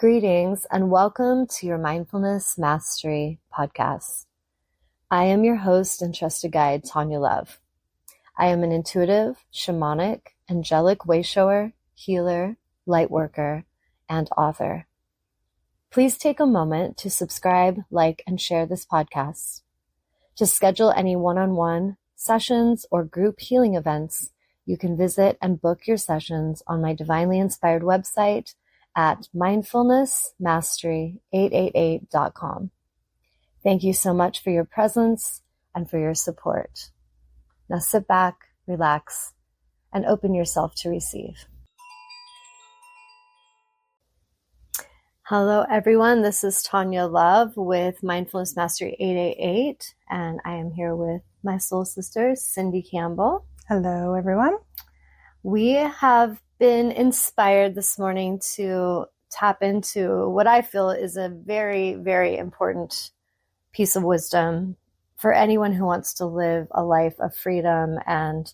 Greetings and welcome to your Mindfulness Mastery podcast. I am your host and trusted guide, Tawnya Love. I am an intuitive, shamanic, angelic wayshower, healer, light worker, and author. Please take a moment to subscribe, like, and share this podcast. To schedule any one-on-one sessions or group healing events, you can visit and book your sessions on my divinely inspired website at mindfulnessmastery888.com. Thank you so much for your presence and for your support. Now sit back, relax, and open yourself to receive. Hello, everyone. This is Tawnya Love with Mindfulness Mastery 888, and I am here with my soul sister, Cindy Campbell. Hello, everyone. We have been inspired this morning to tap into what I feel is a very, very important piece of wisdom for anyone who wants to live a life of freedom and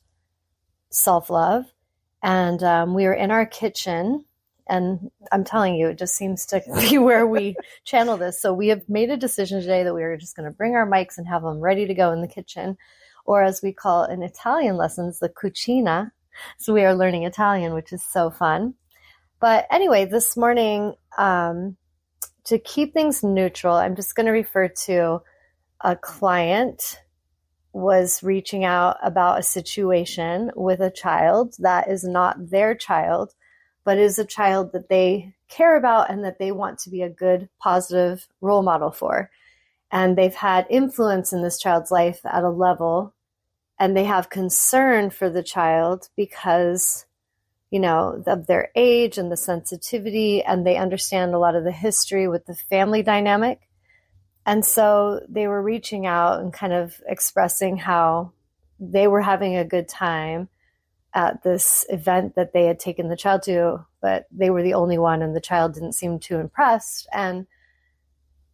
self-love. And we were in our kitchen, and I'm telling you, it just seems to be where we channel this. So we have made a decision today that we are just going to bring our mics and have them ready to go in the kitchen, or as we call it in Italian lessons, the cucina. So we are learning Italian, which is so fun. But anyway, this morning, to keep things neutral, I'm just going to refer to a client was reaching out about a situation with a child that is not their child, but is a child that they care about and that they want to be a good, positive role model for. And they've had influence in this child's life at a level, and they have concern for the child because, you know, of their age and the sensitivity, and they understand a lot of the history with the family dynamic. And so they were reaching out and kind of expressing how they were having a good time at this event that they had taken the child to, but they were the only one and the child didn't seem too impressed. And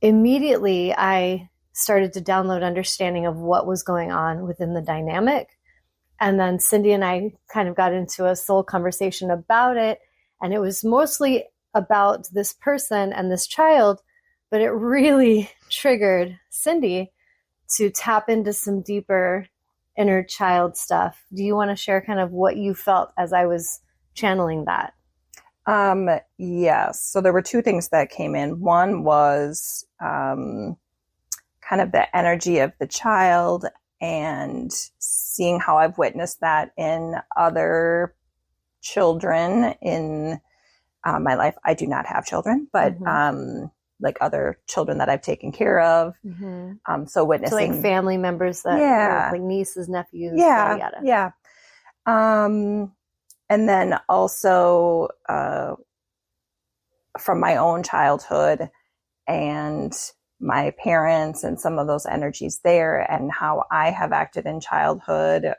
immediately I started to download understanding of what was going on within the dynamic. And then Cindy and I kind of got into a soul conversation about it. And it was mostly about this person and this child, but it really triggered Cindy to tap into some deeper inner child stuff. Do you want to share kind of what you felt as I was channeling that? Yes. So there were two things that came in. One was kind of the energy of the child and seeing how I've witnessed that in other children in my life. I do not have children, but like other children that I've taken care of. So witnessing. So like family members that, like nieces, nephews, yada, yada. Yeah. And then also from my own childhood and my parents and some of those energies there, and how I have acted in childhood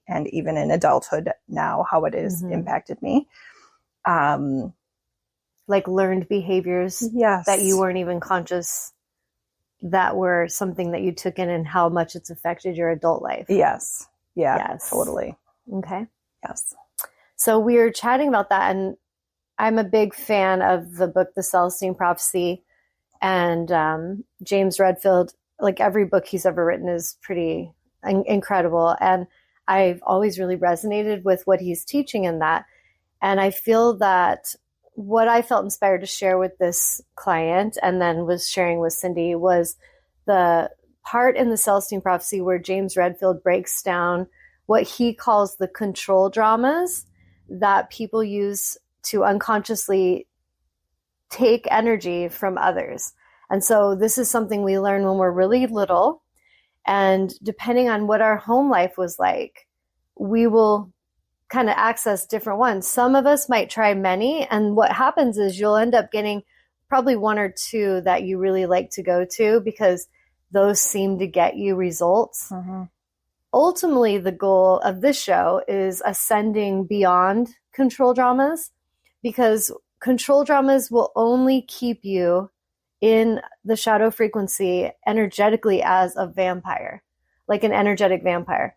and even in adulthood now, how it has impacted me. Like learned behaviors that you weren't even conscious that were something that you took in, and how much it's affected your adult life. Yes. Yeah, yes. Totally. Okay. Yes. So we were chatting about that, and I'm a big fan of the book, The Celestine Prophecy. And James Redfield, like every book he's ever written is pretty incredible. And I've always really resonated with what he's teaching in that. And I feel that what I felt inspired to share with this client and then was sharing with Cindy was the part in the Celestine Prophecy where James Redfield breaks down what he calls the control dramas that people use to unconsciously take energy from others. And so this is something we learn when we're really little. And depending on what our home life was like, we will kind of access different ones. Some of us might try many. And what happens is you'll end up getting probably one or two that you really like to go to because those seem to get you results. Ultimately, the goal of this show is ascending beyond control dramas, because control dramas will only keep you in the shadow frequency energetically as a vampire, like an energetic vampire.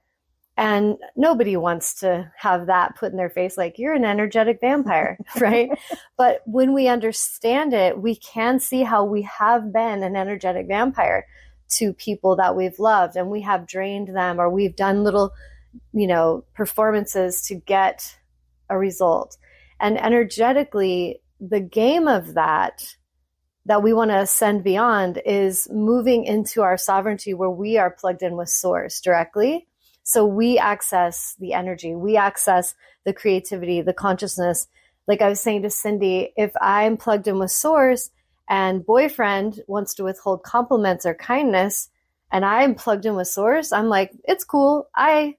And nobody wants to have that put in their face, like, you're an energetic vampire, right? But when we understand it, we can see how we have been an energetic vampire to people that we've loved, and we have drained them, or we've done little, performances to get a result. And energetically, the game of that we want to ascend beyond is moving into our sovereignty, where we are plugged in with source directly. So we access the energy, we access the creativity, the consciousness. Like I was saying to Cindy, if I'm plugged in with source and boyfriend wants to withhold compliments or kindness, and I'm plugged in with source, I'm like, it's cool. I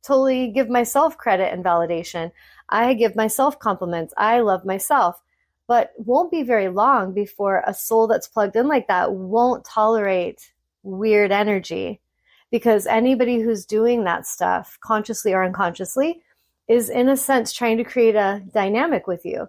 totally give myself credit and validation. I give myself compliments. I love myself. But won't be very long before a soul that's plugged in like that won't tolerate weird energy. Because anybody who's doing that stuff, consciously or unconsciously, is in a sense trying to create a dynamic with you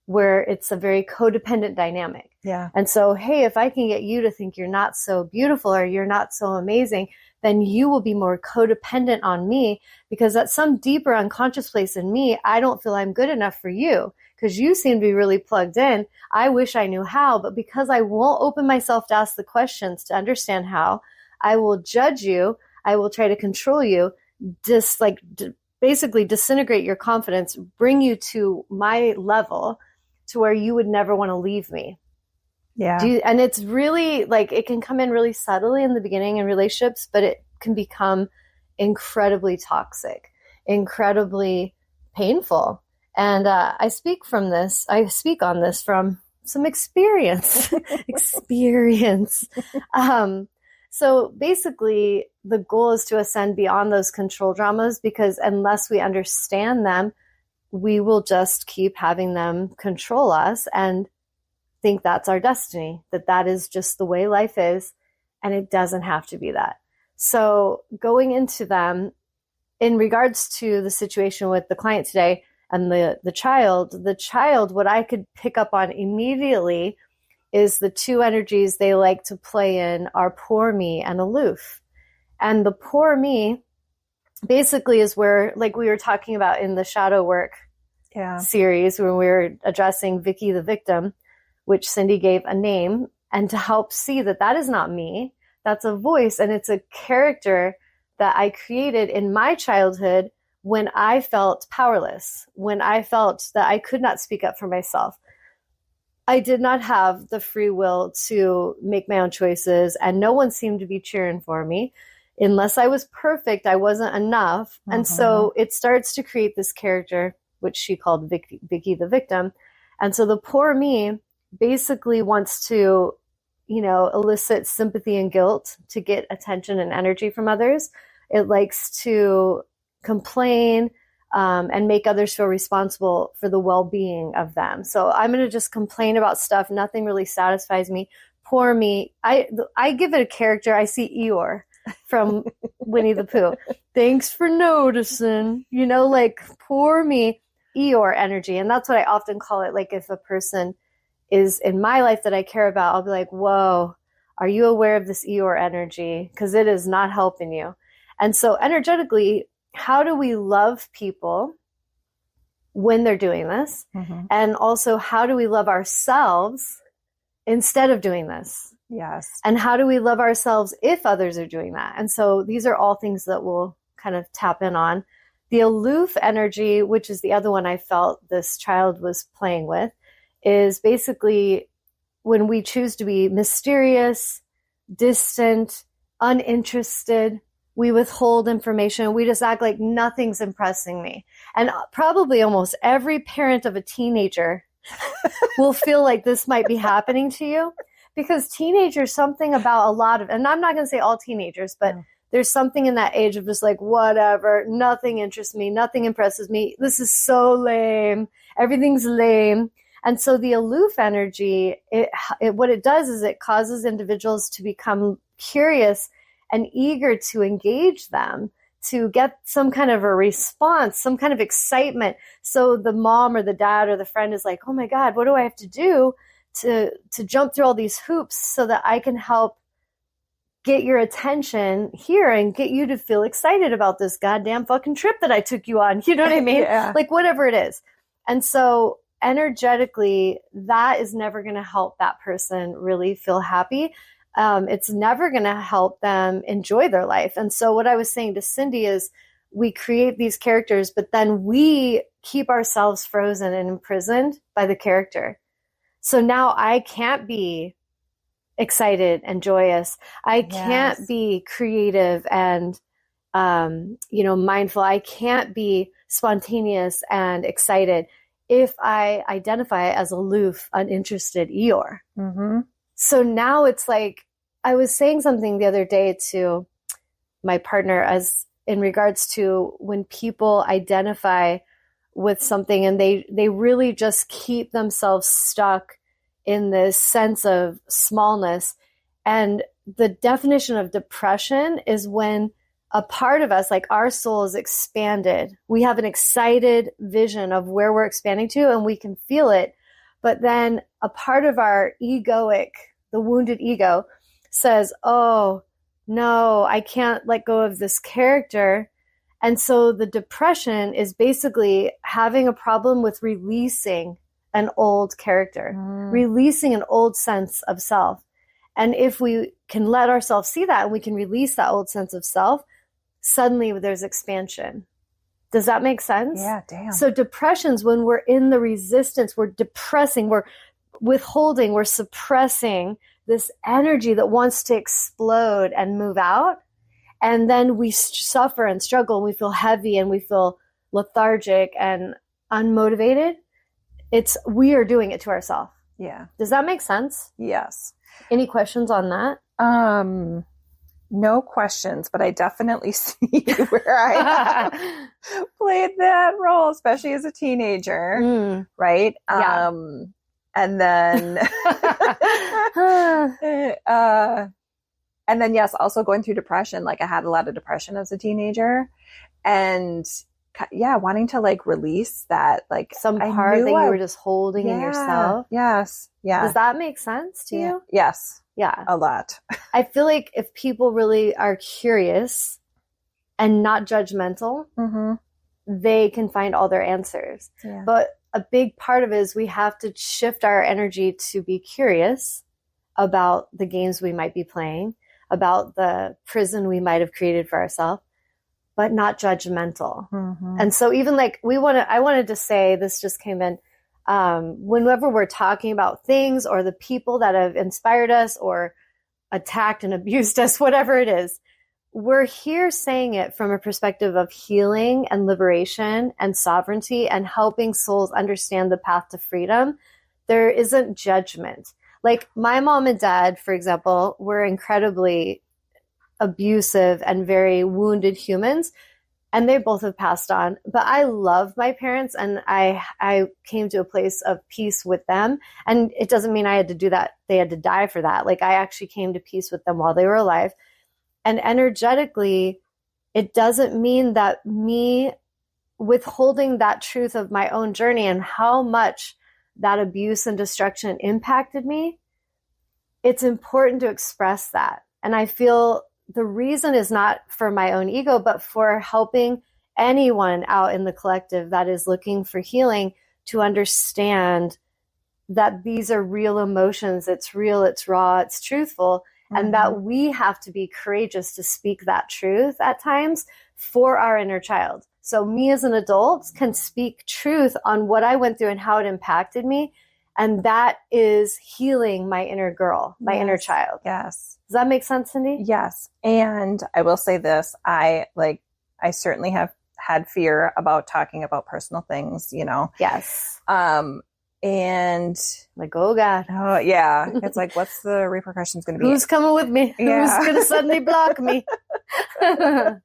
where it's a very codependent dynamic. Yeah. And so, hey, if I can get you to think you're not so beautiful or you're not so amazing, then you will be more codependent on me, because at some deeper unconscious place in me, I don't feel I'm good enough for you because you seem to be really plugged in. I wish I knew how, but because I won't open myself to ask the questions to understand how, I will judge you. I will try to control you, basically disintegrate your confidence, bring you to my level to where you would never want to leave me. Yeah. And it's really like, it can come in really subtly in the beginning in relationships, but it can become incredibly toxic, incredibly painful. And I speak on this from some experience. So basically, the goal is to ascend beyond those control dramas, because unless we understand them, we will just keep having them control us and think that's our destiny, that is just the way life is, and it doesn't have to be that. So going into them, in regards to the situation with the client today and the child, what I could pick up on immediately is the two energies they like to play in are poor me and aloof. And the poor me basically is where, like we were talking about in the shadow work series, when we were addressing Vicky the victim, which Cindy gave a name, and to help see that is not me, that's a voice, and it's a character that I created in my childhood when I felt powerless, when I felt that I could not speak up for myself. I did not have the free will to make my own choices, and no one seemed to be cheering for me. Unless I was perfect, I wasn't enough. And so it starts to create this character, which she called Vicky the victim. And so the poor me basically wants to, elicit sympathy and guilt to get attention and energy from others. It likes to complain, and make others feel responsible for the well-being of them. So I'm going to just complain about stuff. Nothing really satisfies me. Poor me. I give it a character. I see Eeyore from Winnie the Pooh. Thanks for noticing. Like poor me, Eeyore energy. And that's what I often call it. Like if a person is in my life that I care about, I'll be like, whoa, are you aware of this Eeyore energy? Because it is not helping you. And so energetically, how do we love people when they're doing this? And also, how do we love ourselves instead of doing this? Yes. And how do we love ourselves if others are doing that? And so these are all things that we'll kind of tap in on. The aloof energy, which is the other one I felt this child was playing with, is basically when we choose to be mysterious, distant, uninterested, we withhold information. We just act like nothing's impressing me. And probably almost every parent of a teenager will feel like this might be happening to you, because teenagers, something about a lot of, and I'm not going to say all teenagers, but there's something in that age of just like, whatever, nothing interests me, nothing impresses me. This is so lame. Everything's lame. And so the aloof energy, what it does is it causes individuals to become curious and eager to engage them, to get some kind of a response, some kind of excitement. So the mom or the dad or the friend is like, oh my God, what do I have to do to jump through all these hoops so that I can help get your attention here and get you to feel excited about this goddamn fucking trip that I took you on. You know what I mean? Yeah. Like whatever it is. And so energetically, that is never going to help that person really feel happy. It's never going to help them enjoy their life. And so what I was saying to Cindy is we create these characters, but then we keep ourselves frozen and imprisoned by the character. So now I can't be excited and joyous. I can't be creative and, mindful. I can't be spontaneous and excited if I identify as aloof, uninterested Eeyore. Mm-hmm. So now it's like, I was saying something the other day to my partner as in regards to when people identify with something and they really just keep themselves stuck in this sense of smallness. And the definition of depression is when a part of us, like our soul is expanded. We have an excited vision of where we're expanding to and we can feel it. But then a part of our egoic, the wounded ego says, oh, no, I can't let go of this character. And so the depression is basically having a problem with releasing an old character, releasing an old sense of self. And if we can let ourselves see that and we can release that old sense of self, suddenly there's expansion. Does that make sense? Yeah, damn. So depression's when we're in the resistance, we're depressing, we're withholding, we're suppressing this energy that wants to explode and move out. And then we suffer and struggle and we feel heavy and we feel lethargic and unmotivated. We are doing it to ourselves. Yeah. Does that make sense? Yes. Any questions on that? No questions, but I definitely see where I played that role, especially as a teenager, right? Yeah. And then, yes, also going through depression. Like I had a lot of depression as a teenager, and wanting to like release that, like some part that you were just holding in yourself. Yes. Yeah. Does that make sense to you? Yes. Yeah. A lot. I feel like if people really are curious and not judgmental, they can find all their answers. Yeah. But a big part of it is we have to shift our energy to be curious about the games we might be playing, about the prison we might have created for ourselves, but not judgmental. And so even like I wanted to say, this just came in, whenever we're talking about things or the people that have inspired us or attacked and abused us, whatever it is, we're here saying it from a perspective of healing and liberation and sovereignty and helping souls understand the path to freedom. There isn't judgment. Like my mom and dad, for example, were incredibly abusive and very wounded humans, and they both have passed on. But I love my parents, and I came to a place of peace with them. And it doesn't mean I had to do that. They had to die for that. Like I actually came to peace with them while they were alive. And energetically, it doesn't mean that me withholding that truth of my own journey and how much that abuse and destruction impacted me, it's important to express that. And I feel the reason is not for my own ego, but for helping anyone out in the collective that is looking for healing to understand that these are real emotions. It's real, it's raw, it's truthful, and that we have to be courageous to speak that truth at times for our inner child. So me as an adult can speak truth on what I went through and how it impacted me. And that is healing my inner girl, my inner child. Yes. Does that make sense, Cindy? Yes. And I will say this, I certainly have had fear about talking about personal things, Yes. And like, oh God. Oh yeah. It's like, what's the repercussions going to be? Who's coming with me? Yeah. Who's going to suddenly block me? And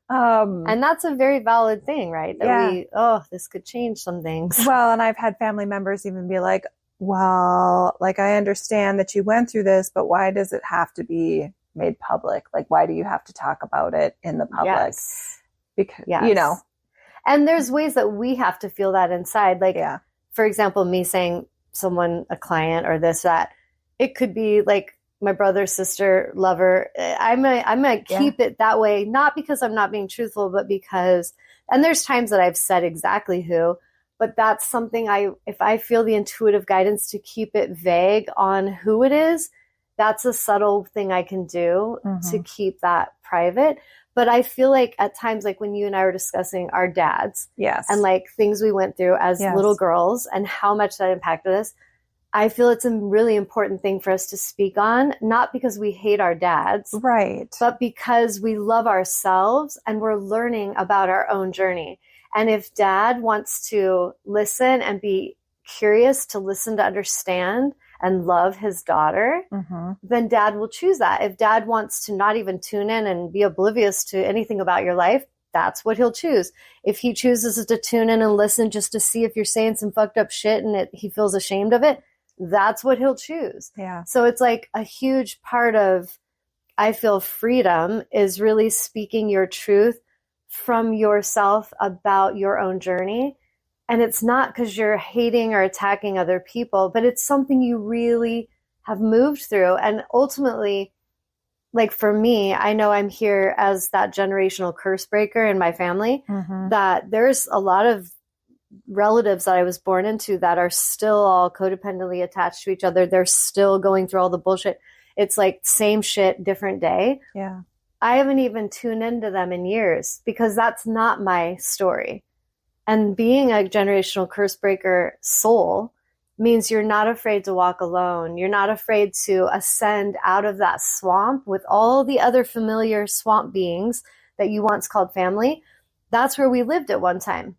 that's a very valid thing, right? That this could change some things. Well, and I've had family members even be like, well, like, I understand that you went through this, but why does it have to be made public? Like, why do you have to talk about it in the public? Yes. Because, And there's ways that we have to feel that inside. Like, for example, me saying someone, a client or this, that, it could be like my brother, sister, lover. I'm gonna keep it that way, not because I'm not being truthful, but because, and there's times that I've said exactly who, but that's something if I feel the intuitive guidance to keep it vague on who it is, that's a subtle thing I can do to keep that private. But I feel like at times, like when you and I were discussing our dads, and like things we went through as little girls and how much that impacted us, I feel it's a really important thing for us to speak on, not because we hate our dads, right, but because we love ourselves and we're learning about our own journey. And if dad wants to listen and be curious to listen to understand and love his daughter, then dad will choose that. If dad wants to not even tune in and be oblivious to anything about your life, that's what he'll choose. If he chooses to tune in and listen just to see if you're saying some fucked up shit and he feels ashamed of it, that's what he'll choose. Yeah. So it's like a huge part of, I feel, freedom is really speaking your truth from yourself about your own journey. And it's not because you're hating or attacking other people, but it's something you really have moved through. And ultimately, like for me, I know I'm here as that generational curse breaker in my family, that there's a lot of relatives that I was born into that are still all codependently attached to each other. They're still going through all the bullshit. It's like same shit, different day. Yeah. I haven't even tuned into them in years because that's not my story. And being a generational curse breaker soul means you're not afraid to walk alone. You're not afraid to ascend out of that swamp with all the other familiar swamp beings that you once called family. That's where we lived at one time.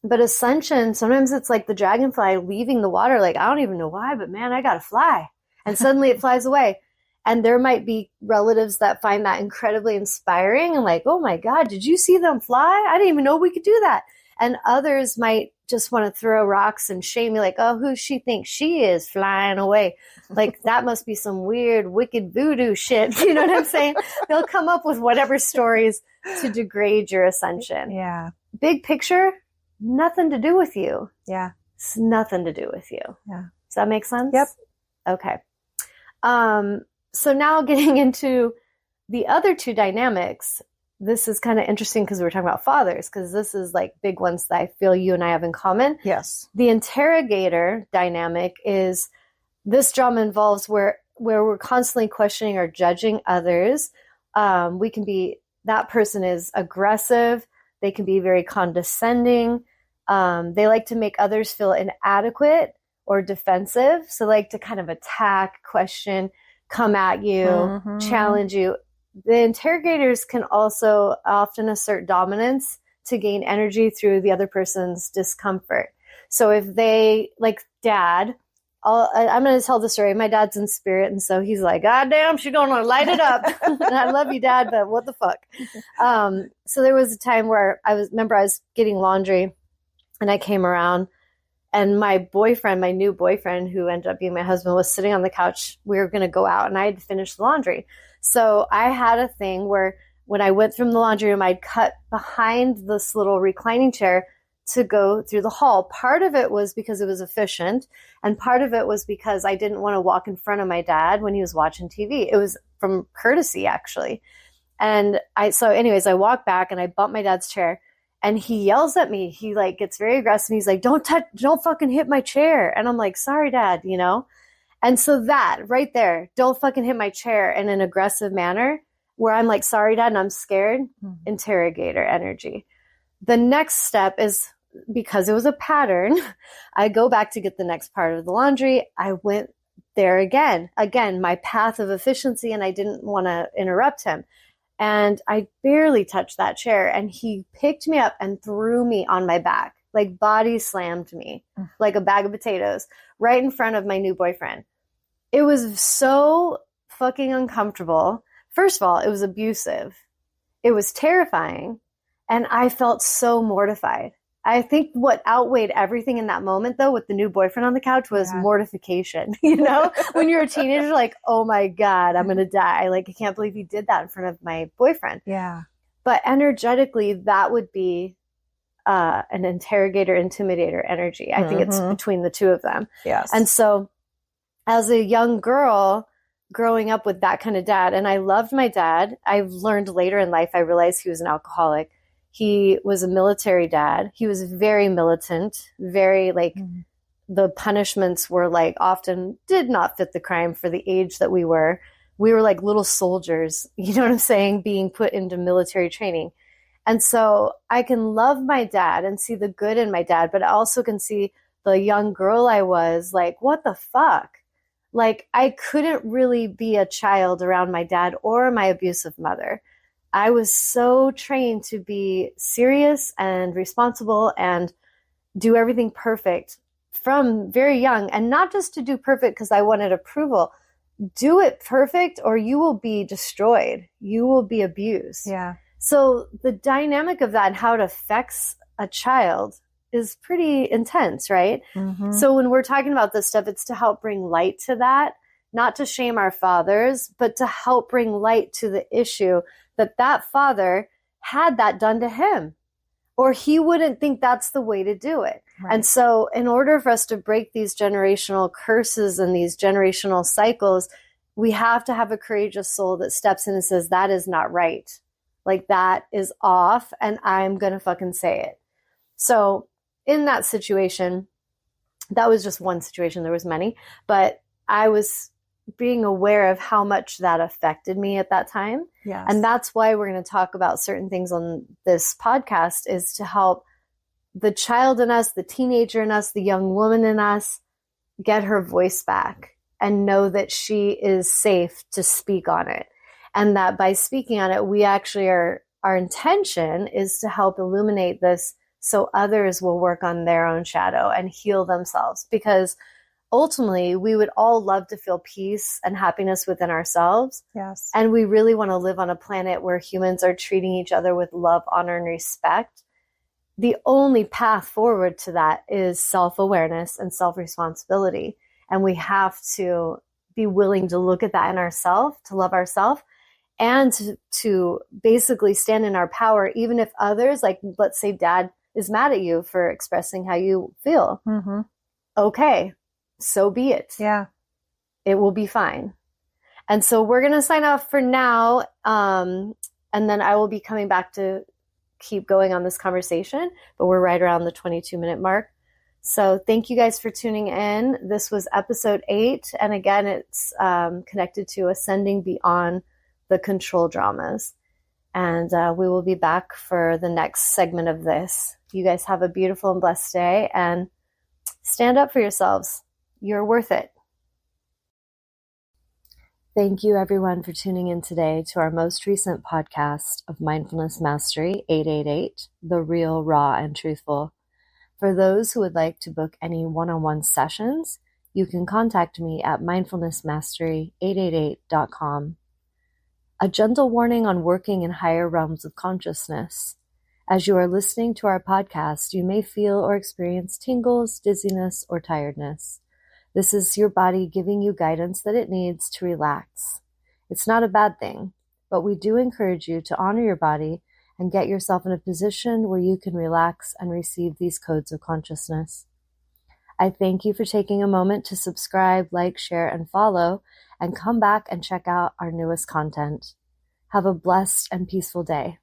But ascension, sometimes it's like the dragonfly leaving the water. Like, I don't even know why, but man, I got to fly. And suddenly it flies away. And there might be relatives that find that incredibly inspiring and like, oh my God, did you see them fly? I didn't even know we could do that. And others might just want to throw rocks and shame me like, oh, who she thinks she is flying away? Like, that must be some weird, wicked voodoo shit. You know what I'm saying? They'll come up with whatever stories to degrade your ascension. Yeah. Big picture, nothing to do with you. Yeah. It's nothing to do with you. Yeah. Does that make sense? Yep. Okay. So now getting into the other two dynamics, this is kind of interesting because we're talking about fathers, because this is like big ones that I feel you and I have in common. Yes. The interrogator dynamic is this drama involves where we're constantly questioning or judging others. We can be, that person is aggressive. They can be very condescending. They like to make others feel inadequate or defensive. So like to kind of attack, question, come at you, challenge you. The interrogators can also often assert dominance to gain energy through the other person's discomfort. So if they, like dad, I'm going to tell the story. My dad's in spirit, and so he's like, God damn, she's going to light it up. And I love you, Dad, but what the fuck? So there was a time where I was getting laundry, and I came around, and my boyfriend, my new boyfriend, who ended up being my husband, was sitting on the couch. We were going to go out, and I had finished the laundry. So I had a thing where when I went from the laundry room, I'd cut behind this little reclining chair to go through the hall. Part of it was because it was efficient, and part of it was because I didn't want to walk in front of my dad when he was watching TV. It was from courtesy, actually. And I walk back and I bump my dad's chair, and he yells at me. He like gets very aggressive. He's like, don't fucking hit my chair. And I'm like, sorry, Dad, you know? And so that right there, don't fucking hit my chair in an aggressive manner where I'm like, sorry, Dad, and I'm scared, interrogator energy. The next step is, because it was a pattern, I go back to get the next part of the laundry. I went there again, my path of efficiency, and I didn't want to interrupt him. And I barely touched that chair, and he picked me up and threw me on my back, like body slammed me like a bag of potatoes right in front of my new boyfriend. It was so fucking uncomfortable. First of all, it was abusive. It was terrifying. And I felt so mortified. I think what outweighed everything in that moment, though, with the new boyfriend on the couch was mortification. You know, when you're a teenager, like, oh my God, I'm going to die. Like, I can't believe you did that in front of my boyfriend. Yeah. But energetically, that would be an interrogator, intimidator energy. I think it's between the two of them. Yes. And so as a young girl, growing up with that kind of dad. And I loved my dad. I've learned later in life, I realized he was an alcoholic. He was a military dad. He was very militant, very like the punishments were like often did not fit the crime for the age that we were. We were like little soldiers, you know what I'm saying, being put into military training. And so I can love my dad and see the good in my dad, but I also can see the young girl I was like, what the fuck? Like, I couldn't really be a child around my dad or my abusive mother. I was so trained to be serious and responsible and do everything perfect from very young, and not just to do perfect because I wanted approval. Do it perfect or you will be destroyed. You will be abused. Yeah. So the dynamic of that and how it affects a child is pretty intense, right? Mm-hmm. So when we're talking about this stuff, it's to help bring light to that, not to shame our fathers, but to help bring light to the issue that that father had that done to him, or he wouldn't think that's the way to do it. Right. And so in order for us to break these generational curses and these generational cycles, we have to have a courageous soul that steps in and says, that is not right. Like, that is off, and I'm going to fucking say it. So in that situation, that was just one situation. There was many, but I was being aware of how much that affected me at that time. Yes. And that's why we're going to talk about certain things on this podcast, is to help the child in us, the teenager in us, the young woman in us get her voice back and know that she is safe to speak on it. And that by speaking on it, we actually our intention is to help illuminate this so others will work on their own shadow and heal themselves. Because ultimately, we would all love to feel peace and happiness within ourselves. Yes. And we really want to live on a planet where humans are treating each other with love, honor, and respect. The only path forward to that is self-awareness and self-responsibility. And we have to be willing to look at that in ourselves, to love ourselves, and to basically stand in our power, even if others, like, let's say dad is mad at you for expressing how you feel. Mm-hmm. Okay, so be it. Yeah. It will be fine. And so we're going to sign off for now. And then I will be coming back to keep going on this conversation, but we're right around the 22-minute mark. So thank you guys for tuning in. This was episode 8. And again, it's connected to ascending beyond the control dramas. And we will be back for the next segment of this. You guys have a beautiful and blessed day, and stand up for yourselves. You're worth it. Thank you, everyone, for tuning in today to our most recent podcast of Mindfulness Mastery 888, The Real, Raw, and Truthful. For those who would like to book any one-on-one sessions, you can contact me at mindfulnessmastery888.com. A gentle warning on working in higher realms of consciousness. As you are listening to our podcast, you may feel or experience tingles, dizziness, or tiredness. This is your body giving you guidance that it needs to relax. It's not a bad thing, but we do encourage you to honor your body and get yourself in a position where you can relax and receive these codes of consciousness. I thank you for taking a moment to subscribe, like, share, and follow, and come back and check out our newest content. Have a blessed and peaceful day.